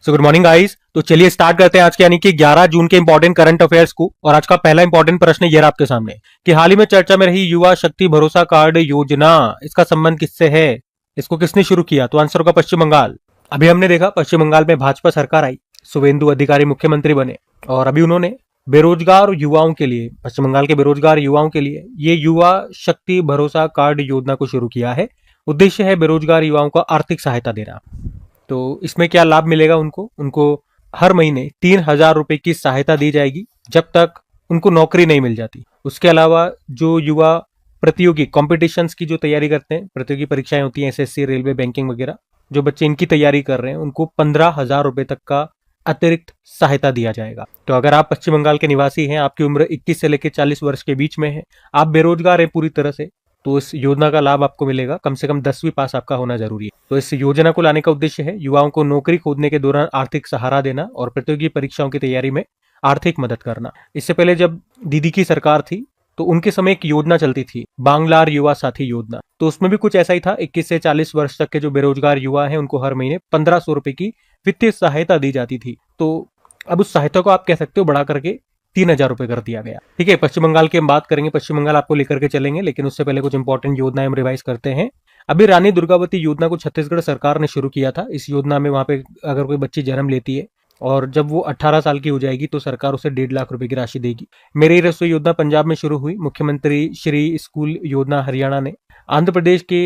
So good morning guys. तो चलिए start करते हैं आज के यानी कि 11 जून के इंपॉर्टेंट करंट अफेयर्स को। और आज का पहला इंपॉर्टेंट प्रश्न ये रहा आपके सामने कि हाल ही में चर्चा में रही युवा शक्ति भरोसा कार्ड योजना, इसका संबंध किससे है? इसको किसने शुरू किया? तो आंसर होगा पश्चिम बंगाल। अभी हमने देखा पश्चिम बंगाल में भाजपा सरकार आई, शुभेंदु अधिकारी मुख्यमंत्री बने और अभी उन्होंने बेरोजगार युवाओं के लिए, पश्चिम बंगाल के बेरोजगार युवाओं के लिए ये युवा शक्ति भरोसा कार्ड योजना को शुरू किया है। उद्देश्य है बेरोजगार युवाओं को आर्थिक सहायता देना। तो इसमें क्या लाभ मिलेगा उनको हर महीने 3,000 रुपए की सहायता दी जाएगी जब तक उनको नौकरी नहीं मिल जाती। उसके अलावा जो युवा प्रतियोगी कॉम्पिटिशन्स की जो तैयारी करते हैं, प्रतियोगी परीक्षाएं होती हैं एसएससी, रेलवे, बैंकिंग वगैरह, जो बच्चे इनकी तैयारी कर रहे हैं उनको 15,000 रुपए तक का अतिरिक्त सहायता दिया जाएगा। तो अगर आप पश्चिम बंगाल के निवासी हैं, आपकी उम्र 21 से लेकर 40 वर्ष के बीच में है, आप बेरोजगार हैं पूरी तरह से, तो इस योजना का लाभ आपको मिलेगा। कम से कम 10वीं पास आपका होना जरूरी है। तो इस योजना को लाने का उद्देश्य है युवाओं को नौकरी खोजने के दौरान आर्थिक सहारा देना और प्रतियोगी परीक्षाओं की तैयारी में आर्थिक मदद करना। इससे पहले जब दीदी की सरकार थी तो उनके समय एक योजना चलती थी, बांग्लार युवा साथी योजना। तो उसमें भी कुछ ऐसा ही था। 21 से 40 वर्ष तक के जो बेरोजगार युवा हैं उनको हर महीने 1,500 रुपए की वित्तीय सहायता दी जाती थी। तो अब उस सहायता को आप कह सकते हो बढ़ा करके 3,000 रुपए कर दिया गया। ठीक है, पश्चिम बंगाल की हम बात करेंगे, पश्चिम बंगाल आपको लेकर के चलेंगे, लेकिन उससे पहले कुछ इंपॉर्टेंट योजनाएं हम रिवाइज करते हैं। अभी रानी दुर्गावती योजना को छत्तीसगढ़ सरकार ने शुरू किया था। इस योजना में वहां पे अगर कोई बच्ची जन्म लेती है और जब वो 18 साल की हो जाएगी तो सरकार उसे 1.5 लाख रुपए की राशि देगी। मेरी रसोई योजना पंजाब में शुरू हुई। मुख्यमंत्री श्री स्कूल योजना हरियाणा ने। आंध्र प्रदेश के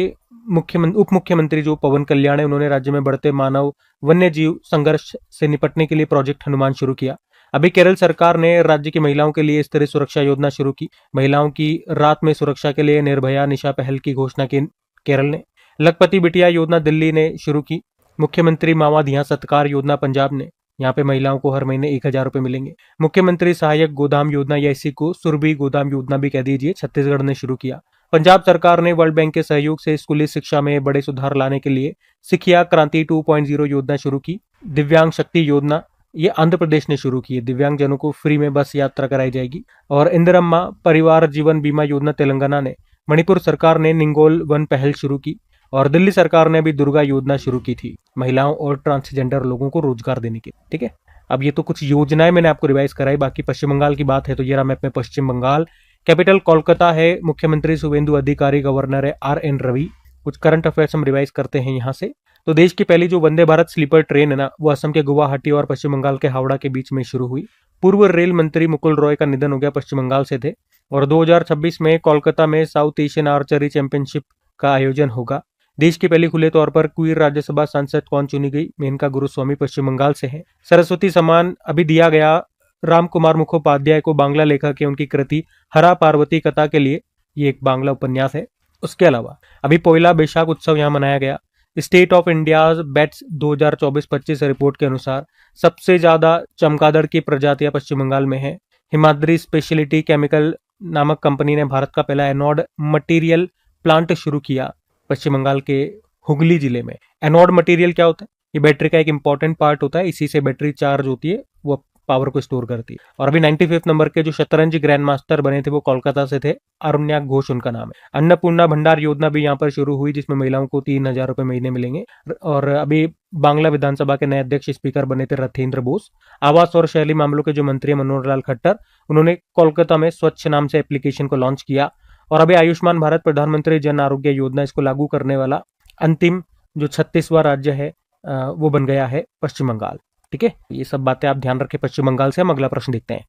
उप मुख्यमंत्री जो पवन कल्याण है, उन्होंने राज्य में बढ़ते मानव वन्य जीव संघर्ष से निपटने के लिए प्रोजेक्ट हनुमान शुरू किया। अभी केरल सरकार ने राज्य की महिलाओं के लिए स्त्री सुरक्षा योजना शुरू की। महिलाओं की रात में सुरक्षा के लिए निर्भया निशा पहल की घोषणा की केरल ने। लखपति बिटिया योजना दिल्ली ने शुरू की। मुख्यमंत्री मावा धिया सत्कार योजना पंजाब ने। यहाँ पे महिलाओं को हर महीने 1,000 रुपए मिलेंगे। मुख्यमंत्री सहायक गोदाम योजना या इसी को सुरभि गोदाम योजना भी कह दीजिए, छत्तीसगढ़ ने शुरू किया। पंजाब सरकार ने वर्ल्ड बैंक के सहयोग से स्कूली शिक्षा में बड़े सुधार लाने के लिए सिखिया क्रांति 2.0 योजना शुरू की। दिव्यांग शक्ति योजना ये आंध्र प्रदेश ने शुरू की है। दिव्यांगजनों को फ्री में बस यात्रा कराई जाएगी। और इंदिरम्मा परिवार जीवन बीमा योजना तेलंगाना ने। मणिपुर सरकार ने निंगोल वन पहल शुरू की और दिल्ली सरकार ने भी दुर्गा योजना शुरू की थी, महिलाओं और ट्रांसजेंडर लोगों को रोजगार देने की। ठीक है, अब ये तो कुछ योजनाएं मैंने आपको रिवाइज कराई। बाकी पश्चिम बंगाल की बात है तो ये रहा मैप में पश्चिम बंगाल। कैपिटल कोलकाता है, मुख्यमंत्री शुभेंदु अधिकारी, गवर्नर है RN रवि। कुछ करंट अफेयर्स हम रिवाइज करते हैं यहाँ से। तो देश की पहली जो वंदे भारत स्लीपर ट्रेन है ना, वो असम के गुवाहाटी और पश्चिम बंगाल के हावड़ा के बीच में शुरू हुई। पूर्व रेल मंत्री मुकुल रॉय का निधन हो गया, पश्चिम बंगाल से थे। और 2026 में कोलकाता में साउथ एशियन आर्चरी चैंपियनशिप का आयोजन होगा। देश की पहली खुले तौर पर क्वीर राज्यसभा सांसद कौन चुनी गई? मेनका गुरुस्वामी पश्चिम बंगाल से है। सरस्वती सम्मान अभी दिया गया राम कुमार मुखोपाध्याय को, बांग्ला लेखक है, उनकी कृति हरा पार्वती कथा के लिए, ये एक बांग्ला उपन्यास है। उसके अलावा अभी पोइला बैशाख उत्सव यहाँ मनाया गया। State of India bats 2024-25 report के अनुसार सबसे ज्यादा चमगादड़ की प्रजातियां पश्चिम बंगाल में है। हिमाद्री स्पेशलिटी केमिकल नामक कंपनी ने भारत का पहला एनोड मटेरियल प्लांट शुरू किया पश्चिम बंगाल के हुगली जिले में। एनोड मटेरियल क्या होता है? ये बैटरी का एक इंपॉर्टेंट पार्ट होता है, इसी से बैटरी चार्ज होती है, वो पावर को स्टोर करती है। और अभी 95 नंबर के जो शतरंज ग्रैंड मास्टर बने थे वो कोलकाता से थे, अरुण्याक घोष उनका नाम है। अन्नपूर्णा भंडार योजना भी यहाँ पर शुरू हुई, जिसमें महिलाओं को 3,000 रुपए महीने मिलेंगे। और अभी बांग्ला विधानसभा के नए अध्यक्ष स्पीकर बने थे रथेंद्र बोस। आवास और शहरी मामलों के जो मंत्री मनोहर लाल खट्टर, उन्होंने कोलकाता में स्वच्छ नाम से एप्लीकेशन को लॉन्च किया। और अभी आयुष्मान भारत प्रधानमंत्री जन आरोग्य योजना, इसको लागू करने वाला अंतिम जो 36वां राज्य है वो बन गया है पश्चिम बंगाल। ठीक है, ये सब बातें आप ध्यान रखें पश्चिम बंगाल से। हम अगला प्रश्न देखते हैं।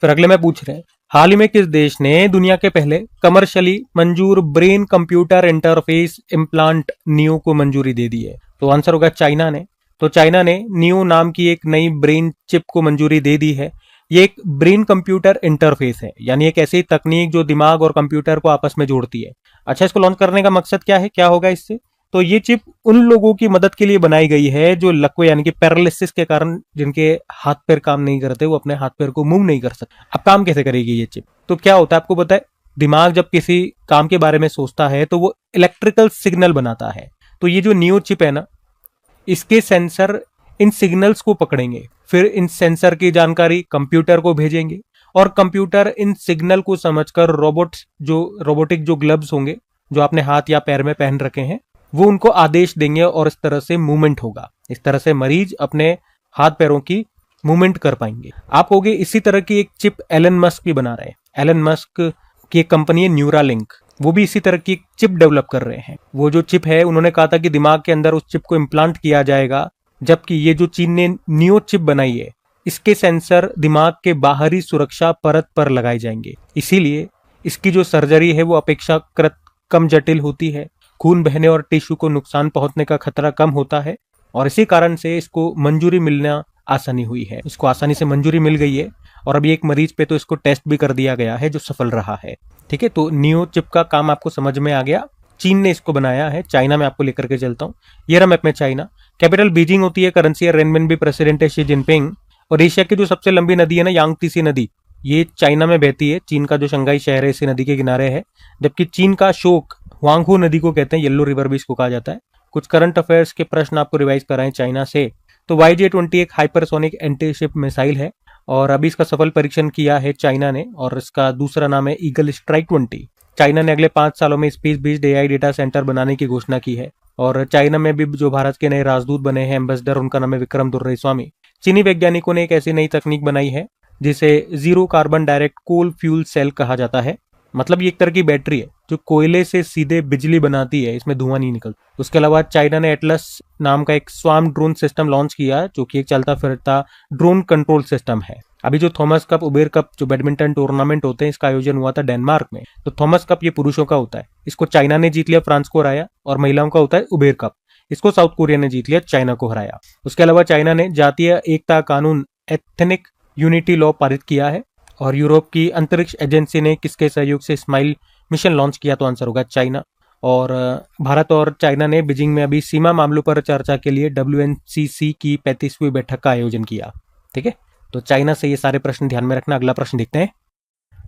फिर अगले में पूछ रहे हैं, हाल ही में किस देश ने दुनिया के पहले कमर्शियली मंजूर brain computer interface implant neo को मंजूरी दे दी है? तो आंसर होगा चाइना ने। तो चाइना ने नियो नाम की एक नई ब्रेन चिप को मंजूरी दे दी है। ये एक ब्रेन कंप्यूटर इंटरफेस है, यानी एक ऐसी तकनीक जो दिमाग और कंप्यूटर को आपस में जोड़ती है। अच्छा, इसको लॉन्च करने का मकसद क्या है, क्या होगा इससे? तो ये चिप उन लोगों की मदद के लिए बनाई गई है जो लकवे यानी कि पैरालिसिस के कारण जिनके हाथ पैर काम नहीं करते, वो अपने हाथ पैर को मूव नहीं कर सकते। अब काम कैसे करेगी ये चिप? तो क्या होता है आपको पता है, दिमाग जब किसी काम के बारे में सोचता है तो वो इलेक्ट्रिकल सिग्नल बनाता है। तो ये जो नियो चिप है ना, इसके सेंसर इन सिग्नल्स को पकड़ेंगे, फिर इन सेंसर की जानकारी कंप्यूटर को भेजेंगे और कंप्यूटर इन सिग्नल को समझकर रोबोटिक जो ग्लव्स होंगे जो आपने हाथ या पैर में पहन रखे हैं, वो उनको आदेश देंगे और इस तरह से मूवमेंट होगा। इस तरह से मरीज अपने हाथ पैरों की मूवमेंट कर पाएंगे। आप कहोगे इसी तरह की एक चिप एलन मस्क भी बना रहे हैं। एलन मस्क की एक कंपनी है न्यूरालिंक, वो भी इसी तरह की एक चिप डेवलप कर रहे हैं। वो जो चिप है, उन्होंने कहा था कि दिमाग के अंदर उस चिप को इम्प्लांट किया जाएगा, जबकि ये जो चीन ने नियो चिप बनाई है, इसके सेंसर दिमाग के बाहरी सुरक्षा परत पर लगाए जाएंगे। इसीलिए इसकी जो सर्जरी है वो अपेक्षाकृत कम जटिल होती है, खून बहने और टिश्यू को नुकसान पहुंचने का खतरा कम होता है, और इसी कारण से इसको मंजूरी मिलना आसानी हुई है। इसको आसानी से मंजूरी मिल गई है और अभी एक मरीज पे तो इसको टेस्ट भी कर दिया गया है जो सफल रहा है। ठीक है, तो नियो चिप का काम आपको समझ में आ गया। चीन ने इसको बनाया है। चाइना में आपको लेकर के चलता हूँ। ये रहा मैप में चाइना। कैपिटल बीजिंग होती है, करेंसी है रेनमिनबी, प्रेसिडेंट है शी जिनपिंग। और एशिया की जो सबसे लंबी नदी है ना, यांगतीसी नदी, ये चाइना में बहती है। चीन का जो शंघाई शहर है इसी नदी के किनारे है। जबकि चीन का शोक हुआंगहो नदी को कहते हैं, येलो रिवर भी इसको कहा जाता है। कुछ करंट अफेयर्स के प्रश्न आपको रिवाइज कराएं चाइना से। तो YJ-20 एक हाइपरसोनिक एंटीशिप मिसाइल है और अभी इसका सफल परीक्षण किया है चाइना ने, और इसका दूसरा नाम है ईगल स्ट्राइक 20। चाइना ने अगले 5 सालों में space based AI data centre बनाने की घोषणा की है। और चाइना में भी जो भारत के नए राजदूत बने हैं, एम्बेसडर, उनका नाम है विक्रम दुर्रेस्वामी। चीनी वैज्ञानिकों ने एक ऐसी नई तकनीक बनाई है जिसे जीरो कार्बन डायरेक्ट कोल फ्यूल सेल कहा जाता है। मतलब ये एक तरह की बैटरी है जो कोयले से सीधे बिजली बनाती है, इसमें धुआं नहीं निकलता। उसके अलावा चाइना ने एटलस नाम का एक स्वार्म ड्रोन सिस्टम लॉन्च किया, जो कि एक चलता फिरता ड्रोन कंट्रोल सिस्टम है। अभी जो थॉमस कप, उबेर कप जो बैडमिंटन टूर्नामेंट होते हैं, इसका आयोजन हुआ था डेनमार्क में। तो थॉमस कप ये पुरुषों का होता है, इसको चाइना ने जीत लिया, फ्रांस को हराया। और महिलाओं का होता है उबेर कप, इसको साउथ कोरिया ने जीत लिया, चाइना को हराया। उसके अलावा चाइना ने जातीय एकता कानून, एथनिक यूनिटी लॉ पारित किया है। और यूरोप की अंतरिक्ष एजेंसी ने किसके सहयोग से स्माइल मिशन लॉन्च किया? तो आंसर होगा चाइना। और भारत और चाइना ने बीजिंग में अभी सीमा मामलों पर चर्चा के लिए WNCC की 35वीं बैठक का आयोजन किया। ठीक है, तो चाइना से ये सारे प्रश्न ध्यान में रखना। अगला प्रश्न देखते हैं।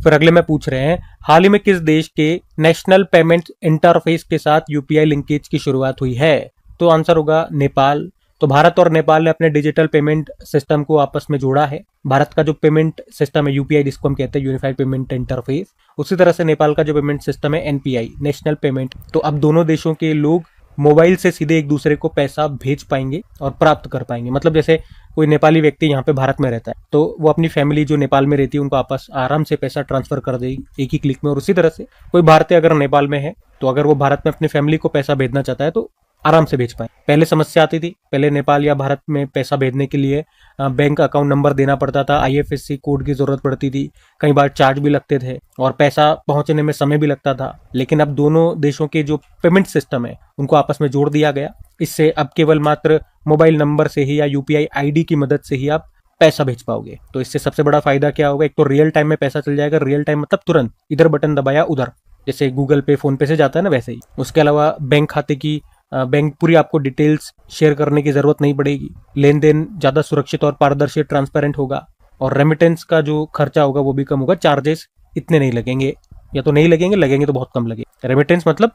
फिर अगले में पूछ रहे हैं, हाल ही में किस देश के नेशनल पेमेंट इंटरफेस के साथ UPI लिंकेज की शुरुआत हुई है? तो आंसर होगा नेपाल। तो भारत और नेपाल ने अपने डिजिटल पेमेंट सिस्टम को आपस में जोड़ा है। भारत का जो पेमेंट सिस्टम है UPI, जिसको हम कहते हैं यूनिफाइड पेमेंट इंटरफेस, उसी तरह से नेपाल का जो पेमेंट सिस्टम है NPI, नेशनल पेमेंट। तो अब दोनों देशों के लोग मोबाइल से सीधे एक दूसरे को पैसा भेज पाएंगे और प्राप्त कर पाएंगे। मतलब जैसे कोई नेपाली व्यक्ति यहाँ पे भारत में रहता है, तो वो अपनी फैमिली जो नेपाल में रहती है उनको आपस आराम से पैसा ट्रांसफर कर देगी एक ही क्लिक में। और उसी तरह से कोई भारतीय अगर नेपाल में है, तो अगर वो भारत में अपनी फैमिली को पैसा भेजना चाहता है तो आराम से भेज पाए। पहले समस्या आती थी, पहले नेपाल या भारत में पैसा भेजने के लिए बैंक अकाउंट नंबर देना पड़ता था, IFSC कोड की जरूरत पड़ती थी, कई बार चार्ज भी लगते थे और पैसा पहुंचने में समय भी लगता था। लेकिन अब दोनों देशों के जो पेमेंट सिस्टम है उनको आपस में जोड़ दिया गया। इससे अब केवल मात्र मोबाइल नंबर से ही या UPI ID की मदद से ही आप पैसा भेज पाओगे। तो इससे सबसे बड़ा फायदा क्या होगा? एक तो रियल टाइम में पैसा चल जाएगा। रियल टाइम मतलब तुरंत, इधर बटन दबाया उधर, जैसे गूगल पे, फोन पे से जाता है ना, वैसे ही। उसके अलावा बैंक खाते की बैंक पूरी आपको डिटेल्स शेयर करने की जरूरत नहीं पड़ेगी। लेन देन ज्यादा सुरक्षित और पारदर्शी, ट्रांसपेरेंट होगा। और रेमिटेंस का जो खर्चा होगा वो भी कम होगा। चार्जेस इतने नहीं लगेंगे, या तो नहीं लगेंगे, लगेंगे तो बहुत कम लगेंगे। रेमिटेंस मतलब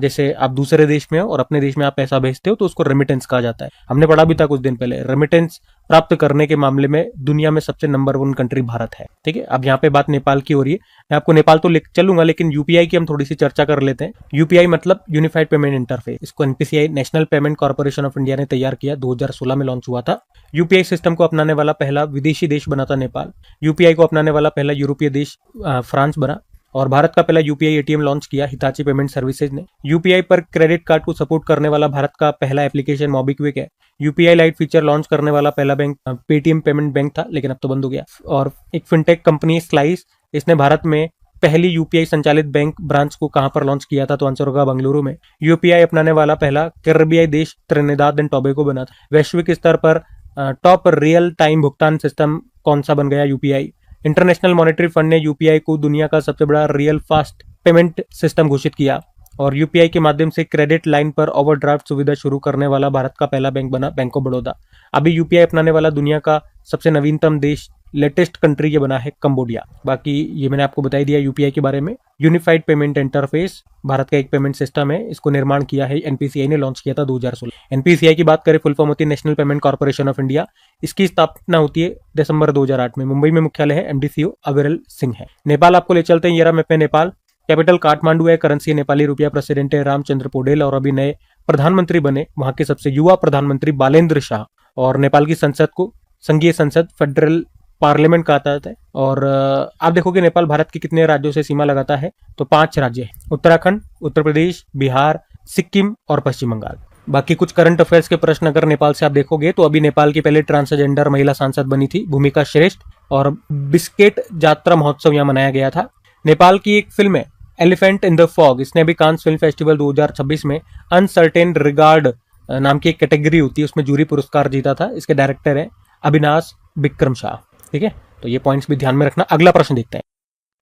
जैसे आप दूसरे देश में हो और अपने देश में आप पैसा भेजते हो तो उसको रेमिटेंस कहा जाता है। हमने पढ़ा भी था कुछ दिन पहले, रेमिटेंस प्राप्त करने के मामले में दुनिया में सबसे नंबर 1 कंट्री भारत है। ठीक है, अब यहाँ पे बात नेपाल की हो रही है। मैं आपको नेपाल तो चलूंगा, लेकिन UPI की हम थोड़ी सी चर्चा कर लेते हैं। UPI मतलब यूनिफाइड पेमेंट इंटरफेस। इसको NPCI, national payment corporation of India ने तैयार किया, 2016 में लॉन्च हुआ था। UPI सिस्टम को अपनाने वाला पहला विदेशी देश बना था नेपाल। UPI को अपनाने वाला पहला यूरोपीय देश फ्रांस बना। और भारत का पहला UPI ATM लॉन्च किया हिताची पेमेंट सर्विसेज ने। UPI पर क्रेडिट कार्ड को सपोर्ट करने वाला भारत का पहला एप्लीकेशन मोबीक्विक है। UPI लाइट फीचर लॉन्च करने वाला पहला बैंक पेटीएम पेमेंट बैंक था, लेकिन अब तो बंद हो गया। और एक फिनटेक कंपनी स्लाइस, इसने भारत में पहली UPI संचालित बैंक ब्रांच को कहां पर लॉन्च किया था? तो आंसर होगा बेंगलुरु में। UPI अपनाने वाला पहला कैरेबियाई देश त्रिनिदाद एंड टोबैगो बना था। वैश्विक स्तर पर टॉप रियल टाइम भुगतान सिस्टम कौन सा बन गया? UPI। इंटरनेशनल मॉनेटरी फंड ने UPI को दुनिया का सबसे बड़ा रियल फास्ट पेमेंट सिस्टम घोषित किया। और UPI के माध्यम से क्रेडिट लाइन पर ओवरड्राफ्ट सुविधा शुरू करने वाला भारत का पहला बैंक बना बैंक ऑफ बड़ौदा। अभी UPI अपनाने वाला दुनिया का सबसे नवीनतम देश, लेटेस्ट कंट्री ये बना है कंबोडिया। बाकी ये मैंने आपको बता दिया UPI के बारे में। यूनिफाइड पेमेंट इंटरफेस भारत का एक पेमेंट सिस्टम है, इसको निर्माण किया है NPCI ने, लॉन्च किया था 2016। NPCI की बात करें, फुल फॉर्म होती है national payment corporation of India. इसकी स्थापना होती है दिसंबर 2008 में। मुंबई में मुख्यालय है, MD CEO अविरल सिंह है। नेपाल आपको ले चलते हैं, ये रहा मैप में नेपाल। कैपिटल काठमांडू है, करेंसी नेपाली रुपया, प्रेसिडेंट है रामचंद्र पौडेल और अभी नए प्रधानमंत्री बने वहां के सबसे युवा प्रधानमंत्री बालेंद्र शाह। और नेपाल की संसद को संघीय संसद, फेडरल पार्लियामेंट कहा जाता है। और आप देखोगे नेपाल भारत के कितने राज्यों से सीमा लगाता है, तो 5 राज्य है, उत्तराखंड, उत्तर प्रदेश, बिहार, सिक्किम और पश्चिम बंगाल। बाकी कुछ करंट अफेयर्स के प्रश्न अगर नेपाल से आप देखोगे तो अभी नेपाल की पहले ट्रांसजेंडर महिला सांसद बनी थी भूमिका श्रेष्ठ, और बिस्केट जात्रा महोत्सव यहाँ मनाया गया था। नेपाल की एक फिल्म है एलिफेंट इन द फॉग, इसने अभी कांस फिल्म फेस्टिवल 2026 में अनसर्टेन रिगार्ड नाम की एक कैटेगरी होती है उसमें जूरी पुरस्कार जीता था। इसके डायरेक्टर है अविनाश विक्रम शाह। ठीक है, तो ये पॉइंट्स भी ध्यान में रखना। अगला प्रश्न देखते हैं।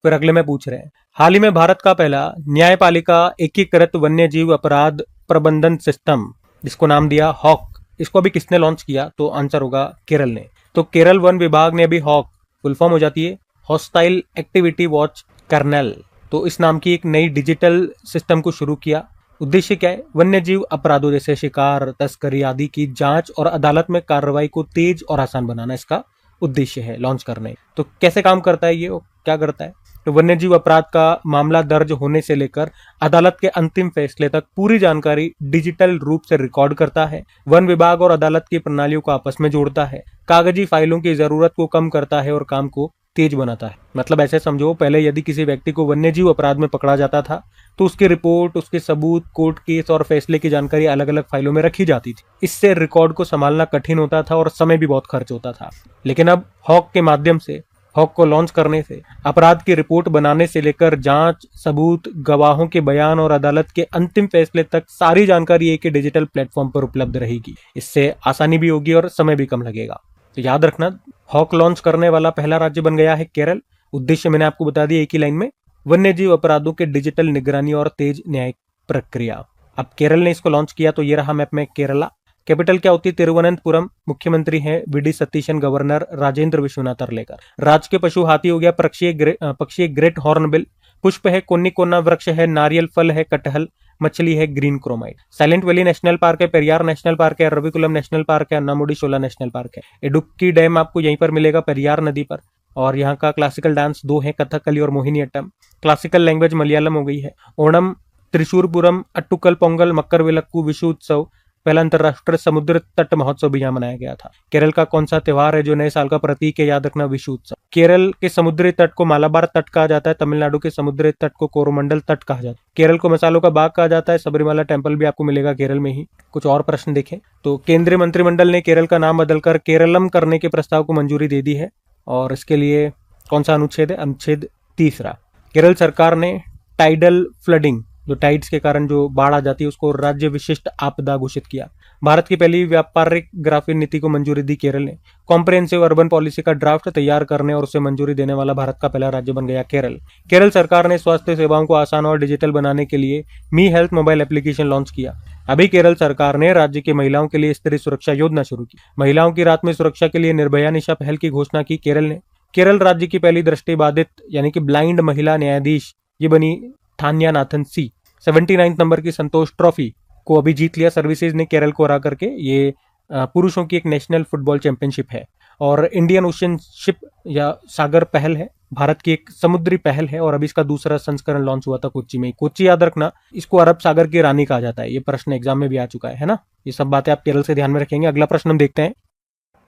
फिर अगले में पूछ रहे हैं, हाल ही में भारत का पहला न्यायपालिका एकीकृत वन्य जीव अपराध प्रबंधन सिस्टम, जिसको नाम दिया हॉक, इसको अभी किसने लॉन्च किया, तो आंसर होगा केरल ने। तो केरल वन विभाग ने अभी हॉक, फुल फॉर्म हो जाती है हॉस्टाइल एक्टिविटी वॉच कर्नेल, तो इस नाम की एक नई डिजिटल सिस्टम को शुरू किया। उद्देश्य क्या है, वन्य जीव अपराधों जैसे शिकार, तस्करी आदि की जांच और अदालत में कार्रवाई को तेज और आसान बनाना इसका उद्देश्य है लॉन्च करने। तो कैसे काम करता है ये, क्या करता है, तो वन्य जीव अपराध का मामला दर्ज होने से लेकर अदालत के अंतिम फैसले तक पूरी जानकारी डिजिटल रूप से रिकॉर्ड करता है। वन विभाग और अदालत की प्रणालियों को आपस में जोड़ता है, कागजी फाइलों की जरूरत को कम करता है और काम को तेज बनाता है। मतलब ऐसे समझो, पहले यदि किसी व्यक्ति को वन्य जीव अपराध में पकड़ा जाता था तो उसकी रिपोर्ट, उसके सबूत, कोर्ट केस और फैसले की जानकारी अलग अलग फाइलों में रखी जाती थी। इससे रिकॉर्ड को संभालना कठिन होता था और समय भी बहुत खर्च होता था। लेकिन अब हॉक के माध्यम से, हॉक को लॉन्च करने से अपराध की रिपोर्ट बनाने से लेकर जांच, सबूत, गवाहों के बयान और अदालत के अंतिम फैसले तक सारी जानकारी एक ही डिजिटल प्लेटफॉर्म पर उपलब्ध रहेगी। इससे आसानी भी होगी और समय भी कम लगेगा। तो याद रखना, हॉक लॉन्च करने वाला पहला राज्य बन गया है केरल। उद्देश्य मैंने आपको बता दिया एक ही लाइन में, वन्य जीव अपराधों के डिजिटल निगरानी और तेज न्यायिक प्रक्रिया। अब केरल ने इसको लॉन्च किया, तो ये रहा मैप में केरला। कैपिटल क्या होती है, तिरुवनंतपुरम। मुख्यमंत्री हैं वीडी सतीशन, गवर्नर राजेंद्र विश्वनाथ अर्लेकर। राज्य के पशु हाथी हो गया, पक्षी ग्रेट हॉर्नबिल। पुष्प है कोन्निकोना, वृक्ष है नारियल, फल है कटहल, मछली है green chromite. Silent valley national park है, पेरियार नेशनल पार्क है, अरविकुलम नेशनल पार्क है, अन्नामुडी शोला नेशनल पार्क है। इडुक्की डैम आपको यहीं पर मिलेगा, पेरियार नदी पर। और यहाँ का क्लासिकल डांस 2 है, कथकली और मोहिनीअट्टम। क्लासिकल लैंग्वेज मलयालम हो गई है। ओणम, त्रिशूरपुरम, अट्टुकल पोंगल, मकर विलक्कू, विशु उत्सव, पहला अंतरराष्ट्रीय समुद्र तट महोत्सव भी यहाँ मनाया गया था। केरल का कौन सा त्योहार है जो नए साल का प्रतीक है, याद रखना, विशु उत्सव। केरल के समुद्री तट को मालाबार तट कहा जाता है, तमिलनाडु के समुद्री तट को कोरोमंडल तट कहा जाता है। केरल को मसालों का बाग कहा जाता है, सबरीमाला टेम्पल भी आपको मिलेगा केरल में ही। कुछ और प्रश्न देखें तो, केंद्रीय मंत्रिमंडल ने केरल का नाम बदलकर केरलम करने के प्रस्ताव को मंजूरी दे दी है, और इसके लिए कौन सा अनुच्छेद है, अनुच्छेद 3। केरल सरकार ने टाइडल फ्लडिंग, जो टाइड्स के कारण जो बाढ़ आ जाती है, उसको राज्य विशिष्ट आपदा घोषित किया। भारत की पहली व्यापारिक ग्राफीण नीति को मंजूरी दी केरल ने। कॉम्प्रिहेंसिव अर्बन पॉलिसी का ड्राफ्ट तैयार करने और उसे मंजूरी देने वाला भारत का पहला राज्य बन गया केरल। केरल सरकार ने स्वास्थ्य सेवाओं को आसान और डिजिटल बनाने के लिए मी हेल्थ मोबाइल एप्लीकेशन लॉन्च किया। अभी केरल सरकार ने राज्य की महिलाओं के लिए स्त्री सुरक्षा योजना शुरू की। महिलाओं की रात में सुरक्षा के लिए निर्भया निशा पहल की घोषणा की केरल ने। केरल राज्य की पहली दृष्टिबाधित यानी कि ब्लाइंड महिला न्यायाधीश ये बनी थान्या नाथन सी। 79 नंबर की संतोष ट्रॉफी को अभी जीत लिया सर्विसेज ने केरल को हरा करके। ये पुरुषों की एक नेशनल फुटबॉल चैंपियनशिप है। और इंडियन ओशन शिप या सागर पहल है, भारत की एक समुद्री पहल है, और अभी इसका दूसरा संस्करण लॉन्च हुआ था कोच्चि में। कोच्चि याद रखना, इसको अरब सागर की रानी कहा जाता है। ये प्रश्न एग्जाम में भी आ चुका है ना। ये सब बातें आप केरल से ध्यान में रखेंगे। अगला प्रश्न हम देखते हैं।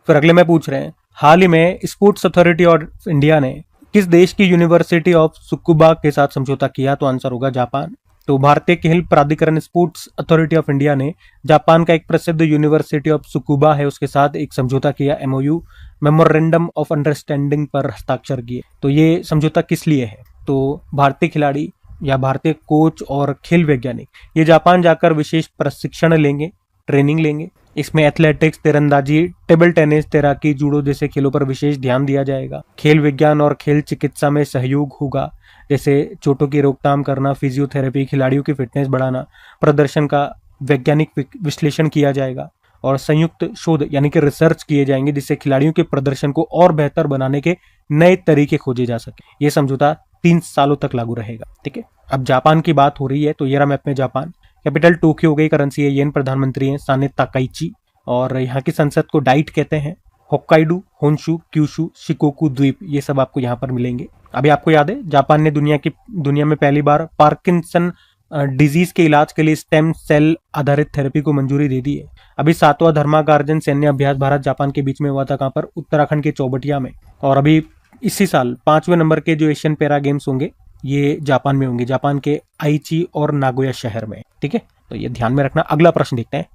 फिर अगले में पूछ रहे हैं, हाल ही में स्पोर्ट्स अथॉरिटी ऑफ इंडिया ने किस देश की यूनिवर्सिटी ऑफ सुकुबा के साथ समझौता किया, तो आंसर होगा जापान। तो भारतीय खेल प्राधिकरण स्पोर्ट्स अथॉरिटी ऑफ इंडिया ने जापान का एक प्रसिद्ध यूनिवर्सिटी ऑफ सुकुबा है उसके साथ एक समझौता किया, MOU मेमोरेंडम ऑफ अंडरस्टैंडिंग पर हस्ताक्षर किए। तो ये समझौता किस लिए है, तो भारतीय खिलाड़ी या भारतीय कोच और खेल वैज्ञानिक ये जापान जाकर विशेष प्रशिक्षण लेंगे, ट्रेनिंग लेंगे। इसमें एथलेटिक्स, तीरंदाजी, टेबल टेनिस, तैराकी, जूडो जैसे खेलों पर विशेष ध्यान दिया जाएगा। खेल विज्ञान और खेल चिकित्सा में सहयोग होगा, जैसे चोटों की रोकथाम करना, फिजियोथेरेपी, खिलाड़ियों की फिटनेस बढ़ाना, प्रदर्शन का वैज्ञानिक विश्लेषण किया जाएगा, और संयुक्त शोध यानी कि रिसर्च किए जाएंगे जिससे खिलाड़ियों के प्रदर्शन को और बेहतर बनाने के नए तरीके खोजे जा सके। ये समझौता 3 सालों तक लागू रहेगा। ठीक है, अब जापान की बात हो रही है तो ये रहा मैप में जापान। कैपिटल टोक्यो हो गई, करेंसी है येन, प्रधानमंत्री हैं साने ताकाइची, और यहाँ की संसद को डाइट कहते हैं। होक्काइडू, होन्शु, क्यूशु, शिकोकू द्वीप ये सब आपको यहाँ पर मिलेंगे। अभी आपको याद है जापान ने दुनिया में पहली बार पार्किंसन डिजीज के इलाज के लिए स्टेम सेल आधारित थेरेपी को मंजूरी दे दी है। अभी 7वां धर्मागार्जन सैन्य अभ्यास भारत जापान के बीच में हुआ था, कहां पर, उत्तराखंड के चौबटिया में। और अभी इसी साल 5वें नंबर के जो एशियन पैरा गेम्स होंगे ये जापान में होंगे, जापान के आईची और नागोया शहर में। ठीक है, तो ये ध्यान में रखना। अगला प्रश्न देखते हैं।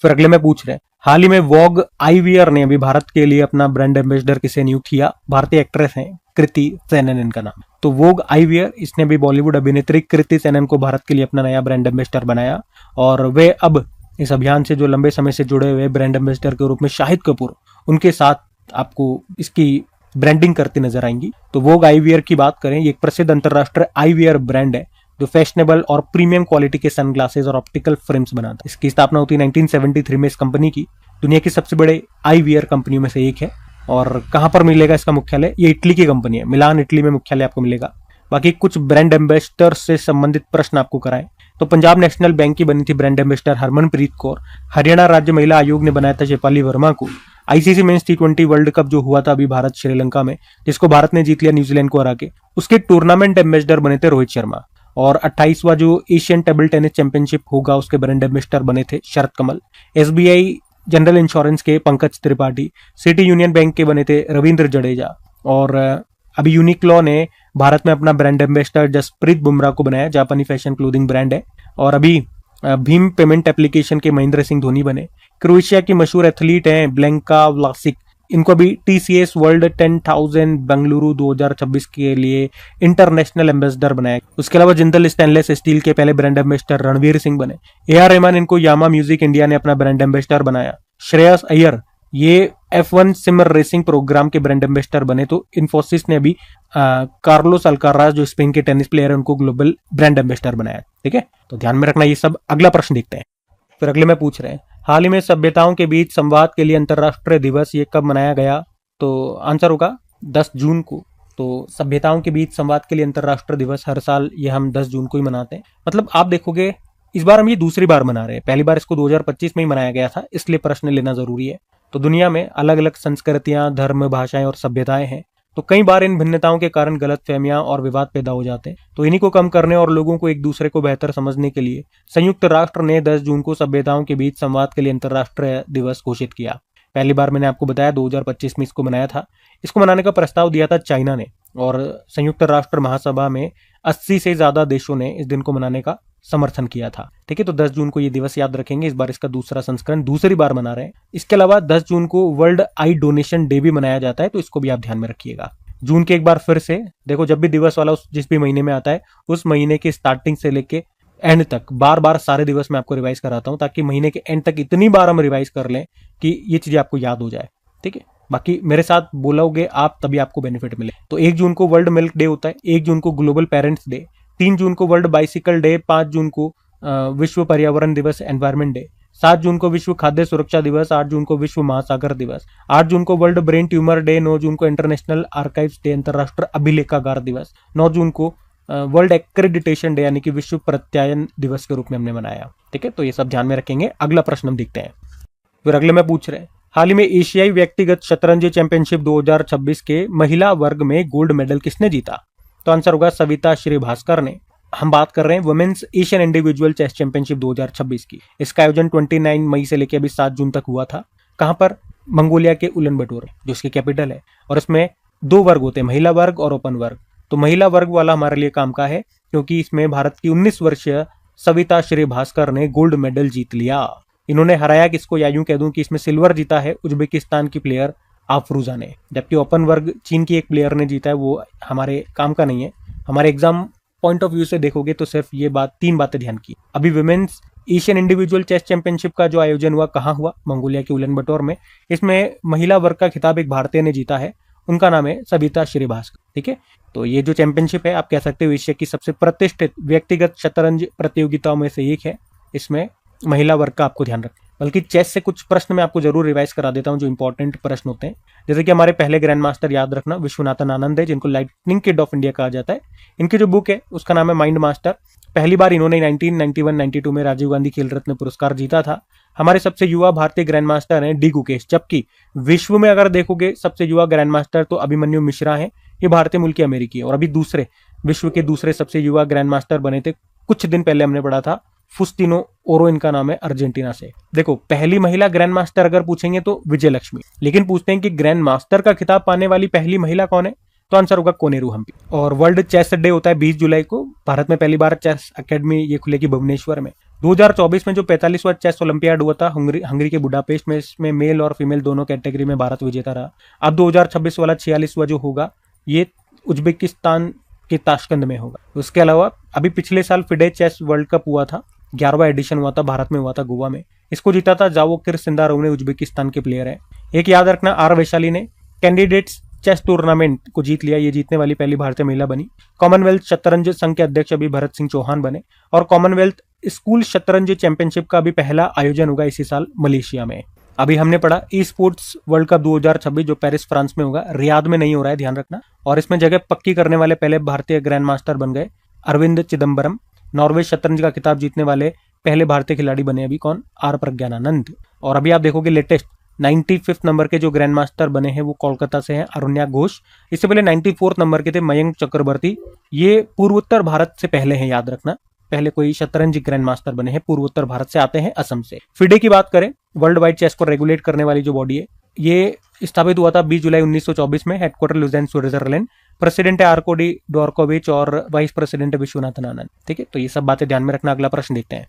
फिर अगले में पूछ रहे हैं, हाल ही में वॉग आईवीआर ने अभी भारत के लिए अपना ब्रांड एम्बेसडर किसे नियुक्त किया? भारतीय एक्ट्रेस हैं कृति सेनन इनका नाम। तो वोग आईवीआर, इसने भी बॉलीवुड अभिनेत्री कृति सेनन को भारत के लिए अपना नया ब्रांड एम्बेसडर बनाया। और वे अब इस अभियान से जो लंबे समय से जुड़े हुए ब्रांड एम्बेसडर के रूप में शाहिद कपूर, उनके साथ आपको इसकी ब्रांडिंग करती नजर आएंगी। तो वोग आईवीआर की बात करें, ये एक प्रसिद्ध अंतरराष्ट्रीय आईवीआर ब्रांड है जो फैशनेबल और प्रीमियम क्वालिटी के सनग्लासेस और ऑप्टिकल फ्रेम्स बनाता है। इसकी स्थापना होती है 1973 में। इस कंपनी की दुनिया की सबसे बड़े आईवीआर कंपनियों में से एक है। और कहां पर मिलेगा इसका मुख्यालय? ये इटली की कंपनी है, मिलान इटली में मुख्यालय आपको मिलेगा। बाकी कुछ ब्रांड एम्बेसडर से संबंधित प्रश्न आपको कराएं तो पंजाब नेशनल बैंक की बनी थी ब्रांड एम्बेसडर हरमनप्रीत कौर। हरियाणा राज्य महिला आयोग ने बनाया था शेफाली वर्मा को। ICC men's T20 world cup जो हुआ था अभी भारत श्रीलंका में, जिसको भारत ने जीत लिया न्यूजीलैंड को हरा के, उसके टूर्नामेंट एम्बेसडर बने थे रोहित शर्मा। और 28वां जो एशियन टेबल टेनिस चैंपियनशिप होगा उसके ब्रांड एम्बेसडर बने थे शरद कमल। एसबीआई जनरल इंश्योरेंस के Pankaj Tripathi, city union bank के बने थे रविंद्र जडेजा। और अभी यूनिक्लो ने भारत में अपना ब्रांड एम्बेसडर जसप्रीत बुमराह को बनाया, जापानी फैशन क्लोथिंग ब्रांड है। और अभी भीम पेमेंट एप्लीकेशन के महेंद्र सिंह धोनी बने। क्रोएशिया की मशहूर एथलीट हैं ब्लैंका व्लासिक, इनको अभी टीसीएस वर्ल्ड 10,000 बेंगलुरु 2026 के लिए इंटरनेशनल एम्बेसडर बनाया। उसके अलावा जिंदल स्टेनलेस स्टील के पहले ब्रांड एम्बेसडर रणवीर सिंह बने। AR रहमान, इनको यामा म्यूजिक इंडिया ने अपना ब्रांड एम्बेसडर बनाया। श्रेयस अय्यर, ये F1 सिमर रेसिंग प्रोग्राम के ब्रांड एम्बेसडर बने। तो इन्फोसिस ने अभी कार्लोस अल्काराज जो स्पेन के टेनिस प्लेयर है उनको ग्लोबल ब्रांड एम्बेसडर बनाया। ठीक है, तो ध्यान में रखना ये सब। अगला प्रश्न देखते हैं। फिर अगले में पूछ रहे हैं, हाल ही में सभ्यताओं के बीच संवाद के लिए अंतरराष्ट्रीय दिवस ये कब मनाया गया? तो आंसर होगा 10 जून को। तो सभ्यताओं के बीच संवाद के लिए अंतरराष्ट्रीय दिवस हर साल ये हम 10 जून को ही मनाते हैं। मतलब आप देखोगे इस बार हम ये दूसरी बार मना रहे हैं, पहली बार इसको 2025 में ही मनाया गया था, इसलिए प्रश्न लेना जरूरी है। तो दुनिया में अलग अलग संस्कृतियां, धर्म, भाषाएं और सभ्यताएं हैं। तो कई बार इन भिन्नताओं के कारण गलतफहमियां और विवाद पैदा हो जाते हैं। तो इन्हीं को कम करने और लोगों को एक दूसरे को बेहतर समझने के लिए संयुक्त राष्ट्र ने 10 जून को सभ्यताओं के बीच संवाद के लिए अंतरराष्ट्रीय दिवस घोषित किया। पहली बार मैंने आपको बताया 2025 में इसको मनाया था। इसको मनाने का प्रस्ताव दिया था चाइना ने, और संयुक्त राष्ट्र महासभा में 80 से ज्यादा देशों ने इस दिन को मनाने का समर्थन किया था। ठीक है, तो 10 जून को ये दिवस याद रखेंगे। इस बार इसका दूसरा संस्करण दूसरी बार मना रहे हैं। इसके अलावा 10 जून को वर्ल्ड आई डोनेशन डे भी मनाया जाता है, तो इसको भी आप ध्यान में रखिएगा। जून के एक बार फिर से देखो, जब भी दिवस वाला जिस भी महीने में आता है उस महीने के स्टार्टिंग से लेके एंड तक बार बार सारे दिवस मैं आपको रिवाइज कराता हूं, ताकि महीने के एंड तक इतनी बार हम रिवाइज कर लें कि ये चीजें आपको याद हो जाए। ठीक है, बाकी मेरे साथ बोलोगे आप तभी आपको बेनिफिट मिले। तो 1 जून को वर्ल्ड मिल्क डे होता है, 1 जून को ग्लोबल पेरेंट्स डे, 3 जून को वर्ल्ड बाइसिकल डे, 5 जून को विश्व पर्यावरण दिवस एनवायरमेंट डे, 7 जून को विश्व खाद्य सुरक्षा दिवस, 8 जून को विश्व महासागर दिवस, 8 जून को वर्ल्ड ब्रेन ट्यूमर डे, 9 जून को इंटरनेशनल आर्काइव्स डे अंतरराष्ट्रीय अभिलेखागार दिवस, 9 जून को वर्ल्ड एक्रेडिटेशन डे यानी कि विश्व प्रत्यायन दिवस के रूप में हमने मनाया। ठीक है, तो ये सब ध्यान में रखेंगे। अगला प्रश्न हम देखते हैं। फिर अगले में पूछ रहे हैं, हाल ही में एशियाई व्यक्तिगत शतरंज चैंपियनशिप 2026 के महिला वर्ग में गोल्ड मेडल किसने जीता? तो आंसर होगा सविता श्रीभास्कर ने। हम बात कर रहे हैं women's Asian individual chess championship 2026 की। इसका आयोजन 29 मई से लेकर अभी 7 जून तक हुआ था। कहां पर? मंगोलिया के उलन-बटोर जो इसकी कैपिटल है। और इसमें 2 वर्ग होते हैं, महिला वर्ग और ओपन वर्ग। तो महिला वर्ग वाला हमारे लिए काम का है, क्योंकि इसमें भारत की 19 वर्षीय सविता श्रीभास्कर ने गोल्ड मेडल जीत लिया। इन्होंने हराया किसको, या यूं कह दूं कि इसमें सिल्वर जीता है उज्बेकिस्तान की प्लेयर आफरूजा ने, जबकि ओपन वर्ग चीन की एक प्लेयर ने जीता है। वो हमारे काम का नहीं है। हमारे एग्जाम पॉइंट ऑफ व्यू से देखोगे तो सिर्फ ये 3 बातें ध्यान की। अभी women's Asian individual chess championship का जो आयोजन हुआ कहाँ हुआ? मंगोलिया के उलन-बटोर में। इसमें महिला वर्ग का खिताब एक भारतीय ने जीता है, उनका नाम है सविता श्रीभास्कर। ठीक है, तो ये जो चैंपियनशिप है आप कह सकते हो एशिया की सबसे प्रतिष्ठित व्यक्तिगत शतरंज प्रतियोगिताओं में से एक है। इसमें महिला वर्ग का आपको ध्यान रखना। बल्कि चेस से कुछ प्रश्न मैं आपको जरूर रिवाइज करा देता हूं जो इंपॉर्टेंट प्रश्न होते हैं। जैसे कि हमारे पहले ग्रैंड मास्टर याद रखना विश्वनाथन आनंद है, जिनको लाइटनिंग किड ऑफ इंडिया कहा जाता है। इनकी जो बुक है उसका नाम है माइंड मास्टर। पहली बार इन्होंने 1991-92 में राजीव गांधी खेल रत्न पुरस्कार जीता था। हमारे सबसे युवा भारतीय ग्रैंड मास्टर हैं डी गुकेश, जबकि विश्व में अगर देखोगे सबसे युवा ग्रैंड मास्टर तो अभिमन्यु मिश्रा हैं, ये भारतीय मूल के अमेरिकी है। और अभी विश्व के दूसरे सबसे युवा ग्रैंड मास्टर बने थे कुछ दिन पहले हमने पढ़ा था फुस्टिनो ओरो इनका नाम है, अर्जेंटीना से। देखो, पहली महिला ग्रैंड मास्टर अगर पूछेंगे तो विजय लक्ष्मी, लेकिन पूछते हैं कि ग्रैंड मास्टर का खिताब पाने वाली पहली महिला कौन है, तो आंसर होगा कोनेरू हम्पी। और वर्ल्ड चेस डे होता है 20 जुलाई को। भारत में पहली बार चेस अकेडमी ये खुलेगी भुवनेश्वर में। 2024 में जो 45वां चेस ओलंपियाड हुआ था हंगरी के बुडापेस्ट में, इसमें मेल और फीमेल दोनों कैटेगरी में भारत विजेता रहा। अब 2026 वाला 46वां जो होगा ये उज्बेकिस्तान के ताशकंद में होगा। उसके अलावा अभी पिछले साल फिडे चेस वर्ल्ड कप हुआ था, 11वां एडिशन हुआ था, भारत में हुआ था, गोवा में। इसको जीता था जावोकिर सिंदारोव ने, उज्बेकिस्तान के प्लेयर है। एक याद रखना, आर वैशाली ने कैंडिडेट्स चेस टूर्नामेंट को जीत लिया, ये जीतने वाली पहली भारतीय महिला बनी। कॉमनवेल्थ शतरंज संघ के अध्यक्ष अभी भरत सिंह चौहान बने। और कॉमनवेल्थ स्कूल शतरंज चैंपियनशिप का भी पहला आयोजन होगा इसी साल मलेशिया में। अभी हमने पढ़ा ई स्पोर्ट्स वर्ल्ड कप 2026 जो पेरिस फ्रांस में होगा, रियाद में नहीं हो रहा है, ध्यान रखना। और इसमें जगह पक्की करने वाले पहले भारतीय ग्रैंड मास्टर बन गए अरविंद चिदम्बरम। नॉर्वे शतरंज का खिताब जीतने वाले पहले भारतीय खिलाड़ी बने अभी कौन, आर प्रज्ञानानंद। और अभी आप देखोगे लेटेस्ट 95 नंबर के जो ग्रैंड मास्टर बने हैं वो कोलकाता से हैं, अरुण्या घोष। इससे पहले 94 नंबर के थे मयंक चक्रवर्ती, ये पूर्वोत्तर भारत से पहले हैं, याद रखना। पहले कोई शतरंज ग्रैंड मास्टर बने हैं पूर्वोत्तर भारत से, आते हैं असम से। फिडे की बात करें, वर्ल्ड वाइड चेस को रेगुलेट करने वाली जो बॉडी है, ये स्थापित हुआ था 20 जुलाई 1924 में, हेडक्वार्टर लुज़ेन स्विट्जरलैंड। प्रेसिडेंट है आर्कोडी डोर्कोविच और वाइस प्रेसिडेंट है विश्वनाथन आनंद। ठीक है, तो ये सब बातें ध्यान में रखना। अगला प्रश्न देखते हैं।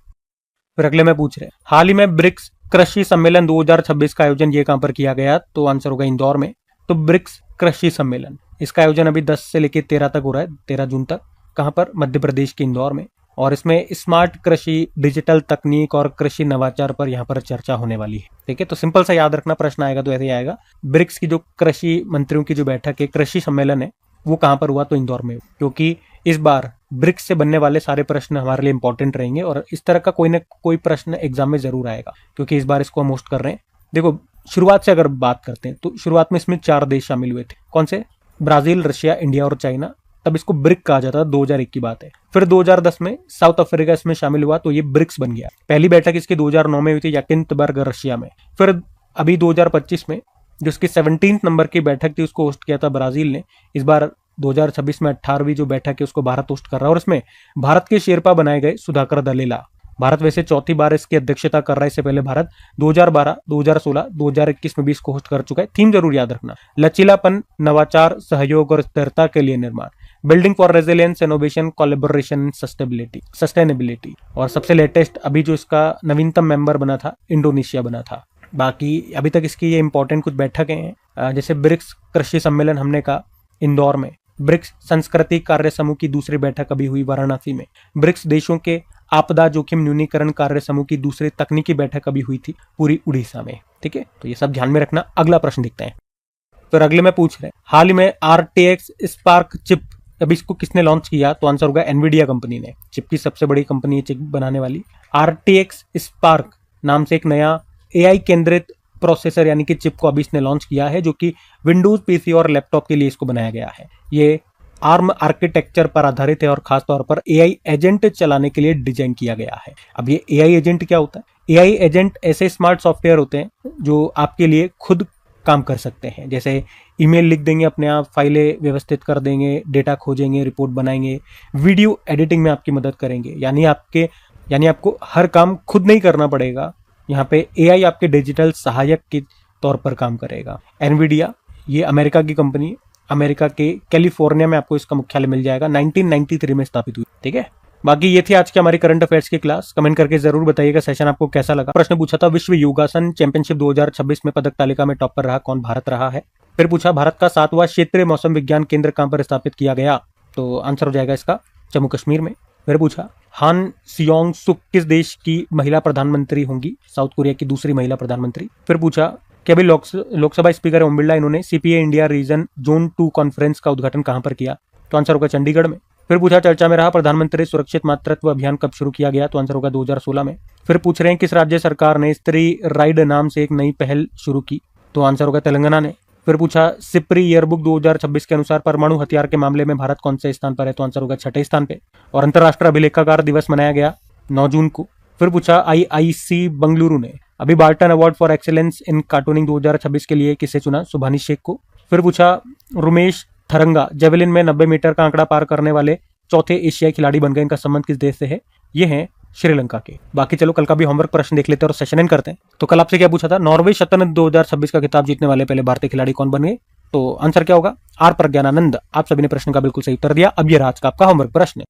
फिर अगले में पूछ रहे हैं, हाल ही में ब्रिक्स कृषि सम्मेलन 2026 का आयोजन ये कहां पर किया गया, तो आंसर होगा इंदौर में। तो ब्रिक्स कृषि सम्मेलन, इसका आयोजन अभी 10 से लेकर 13 तक हो रहा है, 13 जून तक। कहां पर, मध्य प्रदेश के इंदौर में। और इसमें स्मार्ट कृषि, डिजिटल तकनीक और कृषि नवाचार पर यहाँ पर चर्चा होने वाली है। ठीक है, तो सिंपल सा याद रखना, प्रश्न आएगा तो ऐसे ही आएगा। ब्रिक्स की जो कृषि मंत्रियों की जो बैठक है, कृषि सम्मेलन है, वो कहां पर हुआ, तो इंदौर में। क्योंकि इस बार ब्रिक्स से बनने वाले सारे प्रश्न हमारे लिए इंपॉर्टेंट रहेंगे और इस तरह का कोई ना कोई प्रश्न एग्जाम में जरूर आएगा, क्योंकि इस बार इसको हम होस्ट कर रहे हैं। देखो, शुरुआत से अगर बात करते हैं तो शुरुआत में इसमें 4 देश शामिल हुए थे। कौन से, ब्राजील, रशिया, इंडिया और चाइना। तब इसको ब्रिक कहा जाता था, 2001 की बात है। फिर 2010 में साउथ अफ्रीका इसमें शामिल हुआ, तो ये ब्रिक्स बन गया। पहली बैठक इसकी 2009 में हुई थी याकिन्सबर्ग, रशिया में। फिर अभी 2025 में जो इसकी 17 नंबर की बैठक थी उसको होस्ट किया था ब्राजील ने। इस बार 2026 में 18वीं जो बैठक है उसको भारत होस्ट कर रहा है, और इसमें भारत के शेरपा बनाए गए सुधाकर दलेला। भारत वैसे चौथी बार इसकी अध्यक्षता कर रहा है। इससे पहले भारत 2012, 2016, 2021 में भी इसको होस्ट कर चुका है। थीम जरूर याद रखना, लचीलापन, नवाचार, सहयोग और स्थिरता के लिए निर्माण, building for resilience, innovation, collaboration, sustainability. और सबसे लेटेस्ट अभी जो इसका नवीनतम मेंबर बना था, इंडोनेशिया बना था। बाकी अभी तक इसकी ये इंपॉर्टेंट कुछ बैठकें हैं, जैसे ब्रिक्स कृषि सम्मेलन हमने कहा इंदौर में। ब्रिक्स सांस्कृतिक कार्य समूह की दूसरी बैठक अभी हुई वाराणसी में। ब्रिक्स देशों के आपदा जोखिम न्यूनीकरण कार्य समूह की दूसरी तकनीकी बैठक अभी हुई थी पूरी उड़ीसा में। ठीक है, तो ये सब ध्यान में रखना। अगला प्रश्न देखते हैं। फिर अगले में पूछ रहे हैं, हाल ही में RTX स्पार्क चिप, अभी इसको किसने लॉन्च किया, तो आंसर होगा एनवीडिया कंपनी ने। चिप की सबसे बड़ी कंपनी है चिप बनाने वाली। RTX स्पार्क नाम से एक नया AI केंद्रित प्रोसेसर यानी कि चिप को अभी इसने लॉन्च किया है, जो कि विंडोज PC और लैपटॉप के लिए इसको बनाया गया है। ये ARM आर्किटेक्चर पर आधारित है और खासतौर पर AI एजेंट चलाने के लिए डिजाइन किया गया है। अब ये AI एजेंट क्या होता है? AI एजेंट ऐसे स्मार्ट सॉफ्टवेयर होते हैं जो आपके लिए खुद काम कर सकते हैं। जैसे ईमेल लिख देंगे अपने आप, फाइलें व्यवस्थित कर देंगे, डेटा खोजेंगे, रिपोर्ट बनाएंगे, वीडियो एडिटिंग में आपकी मदद करेंगे। यानी आपको हर काम खुद नहीं करना पड़ेगा। यहाँ पे AI आपके डिजिटल सहायक के तौर पर काम करेगा। एनवीडिया ये अमेरिका की कंपनी है, अमेरिका के कैलिफोर्निया में आपको इसका मुख्यालय मिल जाएगा। 1993 में स्थापित हुई। ठीक है, बाकी ये थी आज की हमारी करंट अफेयर्स की क्लास। कमेंट करके जरूर बताइएगा सेशन आपको कैसा लगा। प्रश्न पूछा था, विश्व योगासन चैंपियनशिप 2026 में पदक तालिका में टॉप पर रहा कौन? भारत रहा है। फिर पूछा, भारत का 7वां क्षेत्रीय मौसम विज्ञान केंद्र कहां पर स्थापित किया गया, तो आंसर हो जाएगा इसका जम्मू कश्मीर में। फिर पूछा, हान सियोंग सुक किस देश की महिला प्रधानमंत्री होंगी? साउथ कोरिया की दूसरी महिला प्रधानमंत्री। फिर पूछा कि अभी लोकसभा स्पीकर ओम बिरला इन्होंने CPA India region zone 2 conference का उद्घाटन कहां पर किया, तो आंसर होगा चंडीगढ़ में। फिर पूछा, चर्चा में रहा प्रधानमंत्री सुरक्षित मातृत्व अभियान कब शुरू किया गया, तो आंसर होगा 2016 में। फिर पूछ रहे हैं किस राज्य सरकार ने स्त्री राइड नाम से एक नई पहल शुरू की, तो आंसर होगा तेलंगाना ने। फिर पूछा, सिप्री ईयरबुक 2026 के अनुसार परमाणु हथियार के मामले में भारत कौन से स्थान पर है, तो आंसर होगा 6ठे स्थान पे। और अंतर्राष्ट्रीय अभिलेखागार दिवस मनाया गया 9 जून को। फिर पूछा, IIC बंगलुरु ने अभी Barton award for excellence in cartooning 2026 के लिए किसे चुना, सुभानी शेख को। फिर पूछा, रुमेश थरंगा जेवलिन में 90 मीटर का आंकड़ा पार करने वाले चौथे एशियाई खिलाड़ी बन गए। इनका संबंध किस देश से है? ये है श्रीलंका के। बाकी चलो कल का भी होमवर्क प्रश्न देख लेते हैं और सेशन एंड करते हैं। तो कल आपसे क्या पूछा था? नॉर्वे शतरंज 2026 का खिताब जीतने वाले पहले भारतीय खिलाड़ी कौन बन गए? तो आंसर क्या होगा? आर प्रज्ञानानंद। आप सभी ने प्रश्न का बिल्कुल सही उत्तर दिया। अब ये रहा आज का आपका होमवर्क प्रश्न।